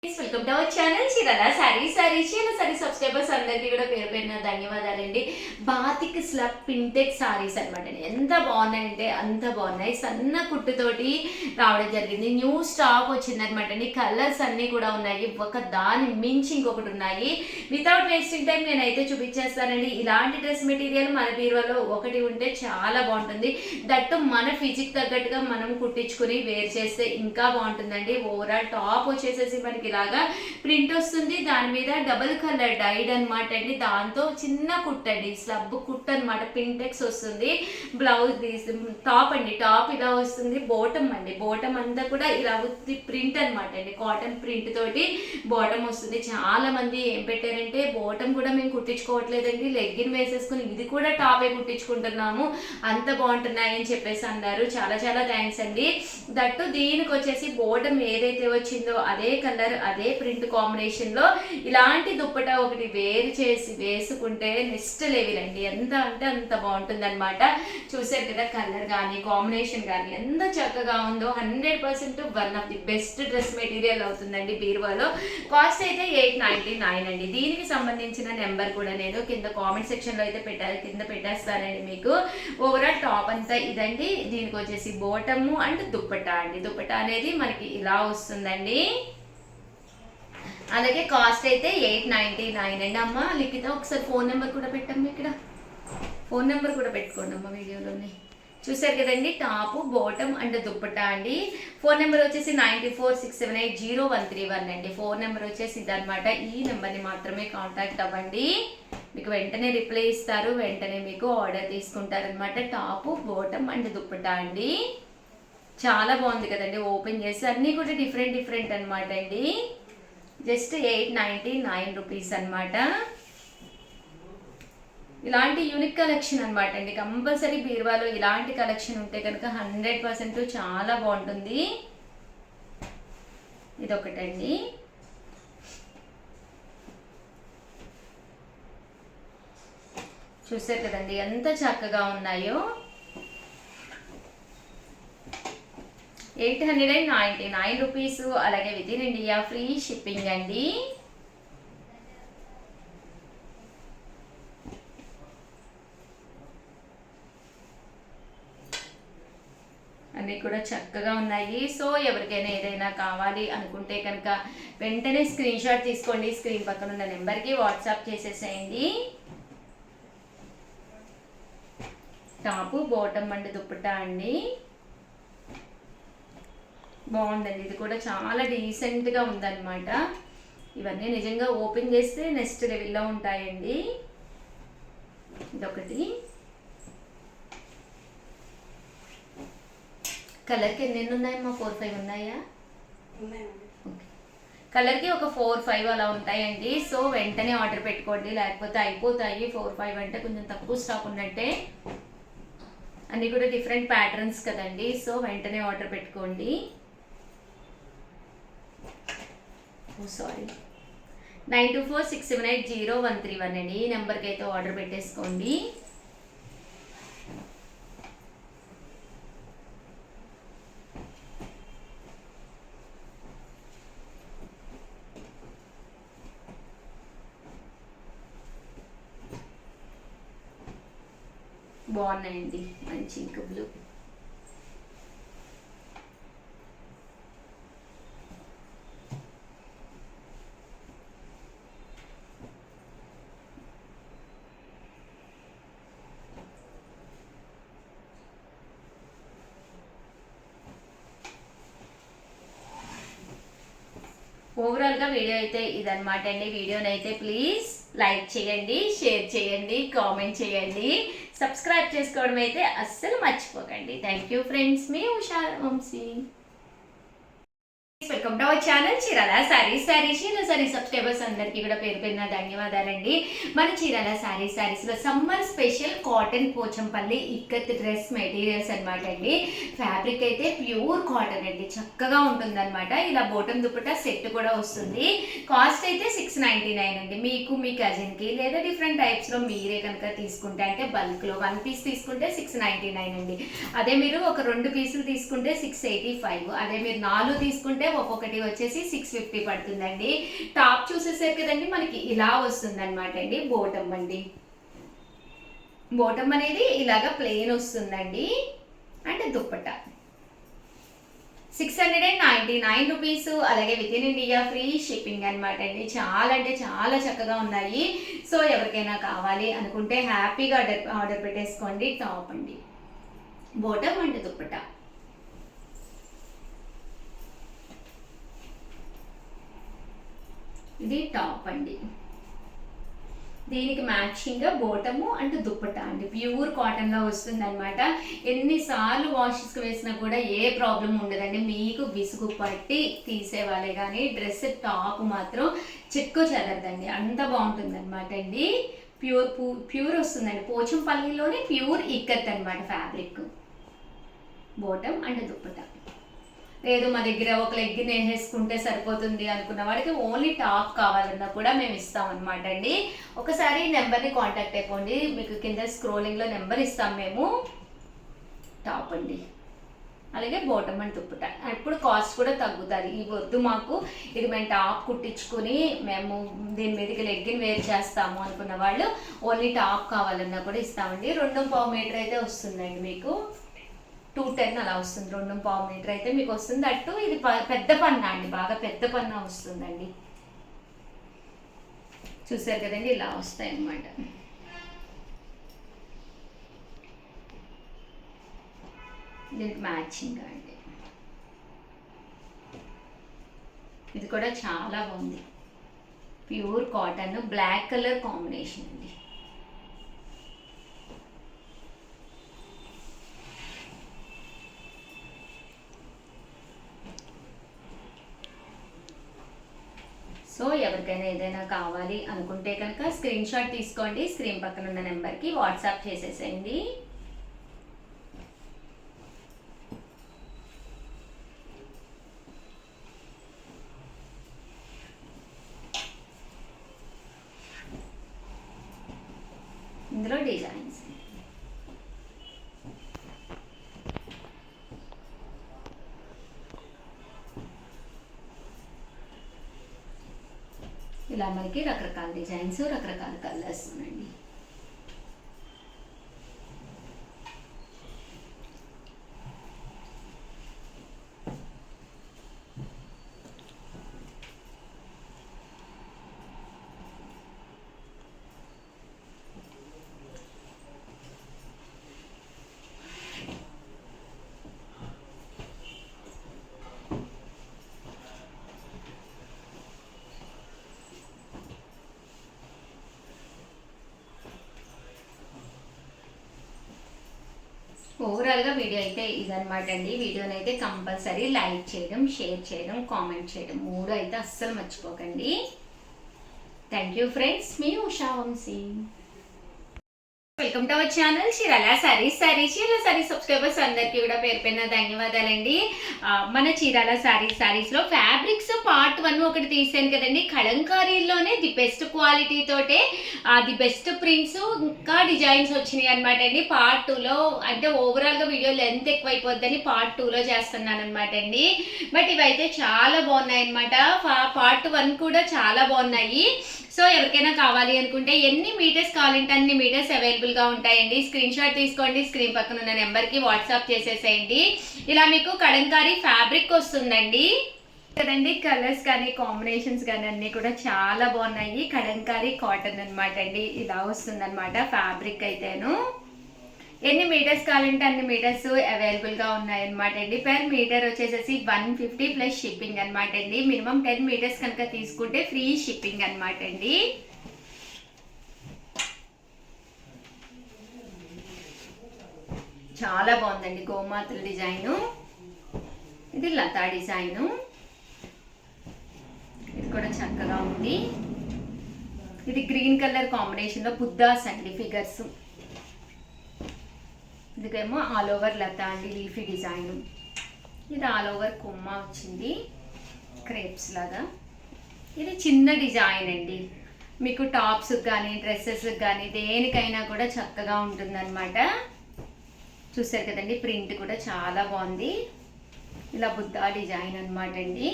Welcome to our channel Chirala sari subscribers అందరికీ కూడా పేరు పేరున ధన్యవాదాలండి. బాతిక్ స్లబ్ పింటెక్ సారీస్ అనమాట. ఎంత బాగున్నాయంటే అంత బాగున్నాయి. సన్న కుట్టుతోటి రావడం జరిగింది. న్యూ స్టాక్ వచ్చిందనమాట అండి. కలర్స్ అన్నీ కూడా ఉన్నాయి. ఒక దాని మించి ఇంకొకటి ఉన్నాయి. వితౌట్ వేస్టింగ్ టైం నేనైతే చూపించేస్తానండి. ఇలాంటి డ్రెస్ మెటీరియల్ మన బీరువాలో ఒకటి ఉంటే చాలా బాగుంటుంది. దట్టు మన ఫిజిక్ తగ్గట్టుగా మనం కుట్టించుకుని వేర్ చేస్తే ఇంకా బాగుంటుందండి. ఓవరాల్ టాప్ వచ్చేసేసి మనకి ఇలాగా ప్రింట్ వస్తుంది. దాని మీద డబుల్ కలర్ డైడ్ అనమాట అండి. దాంతో చిన్న కుట్టండి, స్లబ్ కుట్ అనమాట. పింటెక్స్ వస్తుంది. బ్లౌజ్ టాప్ అండి, టాప్ ఇలా వస్తుంది. బోటమ్ అండి, బోటమ్ అంతా కూడా ఇలా ప్రింట్ అనమాట అండి. కాటన్ ప్రింట్ తోటి బాటమ్ వస్తుంది. చాలా మంది ఏం పెట్టారంటే బోటమ్ కూడా మేము కుట్టించుకోవట్లేదండి, లెగ్గిన్ వేసేసుకుని ఇది కూడా టాపే కుట్టించుకుంటున్నాము, అంత బాగుంటున్నాయి అని చెప్పేసి అన్నారు. చాలా చాలా థ్యాంక్స్ అండి. దట్టు దీనికి వచ్చేసి బోటమ్ ఏదైతే వచ్చిందో అదే కలర్ అదే ప్రింట్ కాంబినేషన్ లో ఇలాంటి దుప్పట ఒకటి వేరు చేసి వేసుకుంటే నెక్స్ట్ లెవెల్ అండి. ఎంత అంటే అంత బాగుంటుంది అనమాట. చూసారు కదా, కలర్ కానీ కాంబినేషన్ కానీ ఎంత చక్కగా ఉందో. 100% one of the best dress material అవుతుందండి బీరువాలో. కాస్ట్ అయితే 899 అండి. దీనికి సంబంధించిన నెంబర్ కూడా నేను కింద కామెంట్ సెక్షన్ లో అయితే కింద పెట్టేస్తానండి మీకు. ఓవరాల్ టాప్ అంతా ఇదండి. దీనికి వచ్చేసి బోటము అండ్ దుప్పట అండి. దుప్పట అనేది మనకి ఇలా వస్తుందండి. అలాగే కాస్ట్ అయితే 899 అండి. అమ్మ లిఖిత ఒకసారి ఫోన్ నెంబర్ కూడా పెట్టమ్మా. ఇక్కడ ఫోన్ నెంబర్ కూడా పెట్టుకోండి అమ్మ వీడియోలోనే. చూసారు కదండి, టాప్ బాటమ్ అండ్ దుప్పటా అండి. ఫోన్ నెంబర్ వచ్చేసి 9467800131 అండి. ఫోన్ నెంబర్ వచ్చేసి ఇదనమాట. ఈ నెంబర్ని మాత్రమే కాంటాక్ట్ అవ్వండి. మీకు వెంటనే రిప్లై ఇస్తారు, వెంటనే మీకు ఆర్డర్ తీసుకుంటారనమాట. టాప్ బాటమ్ అండ్ దుప్పటా అండి. చాలా బాగుంది కదండి. ఓపెన్ చేసి అన్నీ కూడా డిఫరెంట్ అనమాట అండి. జస్ట్ 899 రూపీస్ అనమాట. ఇలాంటి యూనిక్ కలెక్షన్ అనమాట అండి. కంపల్సరీ బీరువాలో ఇలాంటి కలెక్షన్ ఉంటే కనుక 100% చాలా బాగుంటుంది. ఇదొకటండి. చూసారు కదండి ఎంత చక్కగా ఉన్నాయో. 899 రూపీస్. అలాగే with in India free shipping అండి. అన్నీ కూడా చక్కగా ఉన్నాయి. సో ఎవరికైనా ఏదైనా కావాలి అనుకుంటే కనుక వెంటనే స్క్రీన్ షాట్ తీసుకోండి. స్క్రీన్ పక్కన ఉన్న నెంబర్కి వాట్సాప్ చేసేసేయండి. టాపు బాటమ్ అండ్ దుప్పటా అండి. బాగుందండి. ఇది కూడా చాలా డీసెంట్గా ఉందన్నమాట. ఇవన్నీ నిజంగా ఓపెన్ చేస్తే నెక్స్ట్ లెవెల్లో ఉంటాయండి. ఇదొకటి. కలర్కి ఎన్ని ఉన్నాయమ్మా? 4-5 ఉన్నాయా? ఓకే. కలర్కి ఒక 4-5 అలా ఉంటాయండి. సో వెంటనే ఆర్డర్ పెట్టుకోండి, లేకపోతే అయిపోతాయి. 4-5 అంటే కొంచెం తక్కువ స్టాక్ ఉన్నట్టే. అన్నీ కూడా డిఫరెంట్ ప్యాటర్న్స్ కదండి. సో వెంటనే ఆర్డర్ పెట్టుకోండి. సారీ, 9246780131 అండి. ఈ నెంబర్కి అయితే ఆర్డర్ పెట్టేసుకోండి. బాగున్నాయండి, మంచి ఇంక బ్లూ. ఓవరాల్గా వీడియో అయితే ఇదనమాట అండి. వీడియోని అయితే ప్లీజ్ లైక్ చేయండి, షేర్ చేయండి, కామెంట్ చేయండి, సబ్స్క్రైబ్ చేసుకోవడం అయితే అస్సలు మర్చిపోకండి. Thank you friends. మీ Usha Vamshi. Welcome to our channel Chirala sari subscribers అందరికీ కూడా పేరు పేరున ధన్యవాదాలండి. మన చీరాల సారీస్లో summer special cotton Pochampally ikat dress materials అనమాట అండి. ఫ్యాబ్రిక్ అయితే ప్యూర్ కాటన్ అండి, చక్కగా ఉంటుంది అనమాట. ఇలా బోటం దుప్పట సెట్ కూడా వస్తుంది. కాస్ట్ అయితే 699 అండి. మీకు మీ కజిన్కి లేదా డిఫరెంట్ టైప్స్లో మీరే కనుక తీసుకుంటే, అంటే బల్క్లో 1 పీస్ తీసుకుంటే 699 అండి. అదే మీరు ఒక 2 పీసులు తీసుకుంటే 685. అదే మీరు 4 తీసుకుంటే ఒక ఒక్కొక్కటి వచ్చేసి 650 పడుతుందండి. టాప్ చూసేసారు కదండి, మనకి ఇలా వస్తుంది అనమాట అండి. బోటమ్ అండి, బోటమ్ అనేది ఇలాగా ప్లెయిన్ వస్తుందండి. అంటే దుప్పట 699 రూపీస్. అలాగే with in India free shipping అనమాట అండి. చాలా అంటే చాలా చక్కగా ఉన్నాయి. సో ఎవరికైనా కావాలి అనుకుంటే హ్యాపీగా ఆర్డర్ పెట్టేసుకోండి. టాప్ అండి, బోటమ్ అంటే దుప్పట. ఇది టాప్ అండి, దీనికి మ్యాచింగ్గా బోటము అండ్ దుప్పట అండి. ప్యూర్ కాటన్లో వస్తుంది అనమాట. ఎన్నిసార్లు వాషెస్కి వేసినా కూడా ఏ ప్రాబ్లం ఉండదండి. మీకు విసుగు పట్టి తీసేవాళ్ళే కానీ డ్రెస్ టాప్ మాత్రం చిక్కు చెదరదండి, అంత బాగుంటుంది అనమాట అండి. ప్యూర్ వస్తుందండి, పోచంపల్లిలోనే ప్యూర్ ఇక్కత్ అనమాట ఫ్యాబ్రిక్. Bottom and dupatta. లేదు మా దగ్గర ఒక లెగ్ వేసుకుంటే సరిపోతుంది అనుకున్న వాడికి ఓన్లీ టాప్ కావాలన్నా కూడా మేము ఇస్తాం అనమాట అండి. ఒకసారి నెంబర్ని కాంటాక్ట్ అయిపోండి, మీకు కింద స్క్రోలింగ్లో నెంబర్ ఇస్తాం మేము. టాప్ అండి, అలాగే బోటమ్ అండ్ దుప్పట. ఇప్పుడు కాస్ట్ కూడా తగ్గుతుంది. ఈ వద్దు మాకు, ఇది మేము టాప్ కుట్టించుకుని మేము దీని మీదకి లెగ్గిన్ వేర్ చేస్తాము అనుకున్న వాళ్ళు ఓన్లీ టాప్ కావాలన్నా కూడా ఇస్తామండి. 2.5 మీటర్ అయితే వస్తుందండి మీకు. 210 అలా వస్తుంది. 2.5 మీటర్ అయితే మీకు వస్తుంది. అట్టు ఇది పెద్ద పన్నా అండి, బాగా పెద్ద పన్నా వస్తుందండి. చూసారు కదండి, ఇలా వస్తాయి అన్నమాట. దీనికి మ్యాచింగ్ అండి. ఇది కూడా చాలా బాగుంది, pure cotton, black colour combination అండి. సో ఎవరికైనా ఏదైనా కావాలి అనుకుంటే కనుక స్క్రీన్ షాట్ తీసుకోండి, స్క్రీన్ పక్కన ఉన్న నెంబర్కి వాట్సాప్ చేసేసేయండి. ఇందులో డిజైన్స్ ఇలా మనకి రకరకాల డిజైన్స్, రకరకాల కలర్స్ ఉన్నాయండి. ఓవరాల్గా వీడియో అయితే ఇదనమాట అండి. వీడియోని అయితే కంపల్సరీ లైక్ చేయడం, షేర్ చేయడం, కామెంట్ చేయడం 3 అయితే అస్సలు మర్చిపోకండి. థ్యాంక్ యూ ఫ్రెండ్స్, మీ Usha Vamshi. Welcome to our channel Chirala Sarees. Chirala Sarees subscribers అందరికీ కూడా పేరు పేరున ధన్యవాదాలండి. మన చీరాల సారీస్లో ఫ్యాబ్రిక్స్ పార్ట్ 1 ఒకటి తీసాను కదండి. కలంకారీలోనే ది బెస్ట్ క్వాలిటీ తోటే ది బెస్ట్ ప్రింట్స్ ఇంకా డిజైన్స్ వచ్చినాయి అనమాట అండి. పార్ట్ 2లో అంటే ఓవరాల్గా వీడియో లెంత్ ఎక్కువైపోద్దని పార్ట్ 2లో చేస్తున్నాను అనమాట అండి. బట్ ఇవైతే చాలా బాగున్నాయి అనమాట. పార్ట్ 1 కూడా చాలా బాగున్నాయి. సో ఎవరికైనా కావాలి అనుకుంటే ఎన్ని మీటర్స్ కావాలంటే అన్ని మీటర్స్ అవైలబుల్గా ఉంటాయండి. స్క్రీన్ షాట్ తీసుకోండి, స్క్రీన్ పక్కన ఉన్న నెంబర్కి వాట్సాప్ చేసేసేయండి. ఇలా మీకు కలంకారీ ఫ్యాబ్రిక్ వస్తుందండి కదండి. కలర్స్ కానీ కాంబినేషన్స్ కానీ అన్నీ కూడా చాలా బాగున్నాయి. కలంకారీ కాటన్ అనమాట అండి. ఇలా వస్తుందన్నమాట ఫ్యాబ్రిక్ అయితేను. ఎన్ని మీటర్స్ కావాలంటే అన్ని మీటర్స్ అవైలబుల్గా ఉన్నాయన్నమాట అండి. పర్ మీటర్ వచ్చేసేసి 150 ప్లస్ షిప్పింగ్ అనమాట అండి. మినిమం 10 మీటర్స్ కనుక తీసుకుంటే ఫ్రీ షిప్పింగ్ అనమాట అండి. చాలా బాగుందండి. గోమాతల డిజైను, ఇది లతా డిజైను, ఇది కూడా చక్కగా ఉంది. ఇది గ్రీన్ కలర్ కాంబినేషన్లో బుద్ధాస్ అండి ఫిగర్స్. ఇదికేమో ఆల్ ఓవర్ లతా అండి, లీఫీ డిజైన్. ఇది ఆల్ ఓవర్ కొమ్మ వచ్చింది క్రేప్స్ లాగా. ఇది చిన్న డిజైన్ అండి. మీకు టాప్స్ కానీ డ్రెస్సెస్ కానీ దేనికైనా కూడా చక్కగా ఉంటుందన్నమాట. చూసారు కదండి, ప్రింట్ కూడా చాలా బాగుంది. ఇలా బుద్ధ డిజైన్ అనమాట అండి,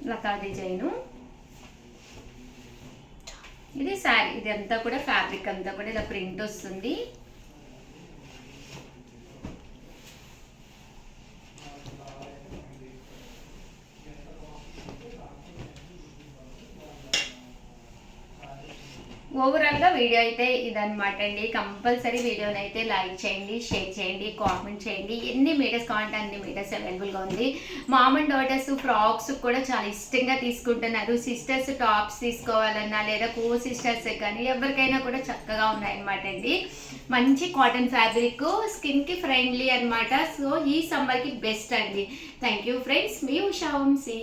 లతా డిజైను. ఇది శారీ, ఇది అంతా కూడా ఫ్యాబ్రిక్ అంతా కూడా ఇలా ప్రింట్ వస్తుంది. ఓవరాల్గా వీడియో అయితే ఇదనమాట అండి. కంపల్సరీ వీడియోని అయితే లైక్ చేయండి, షేర్ చేయండి, కామెంట్ చేయండి. ఎన్ని మీటర్స్ కావాలంటే అన్ని మీటర్స్ అవైలబుల్గా ఉంది. మామ్ అండ్ డాటర్స్ ఫ్రాక్స్ కూడా చాలా ఇష్టంగా తీసుకుంటున్నారు. సిస్టర్స్ టాప్స్ తీసుకోవాలన్నా లేదా కో సిస్టర్స్ కానీ ఎవరికైనా కూడా చక్కగా ఉన్నాయన్నమాట అండి. మంచి కాటన్ ఫ్యాబ్రిక్, స్కిన్కి ఫ్రెండ్లీ అనమాట. సో ఈ సమ్మర్కి బెస్ట్ అండి. థ్యాంక్ యూ ఫ్రెండ్స్, మీ ఉషా వంశీ.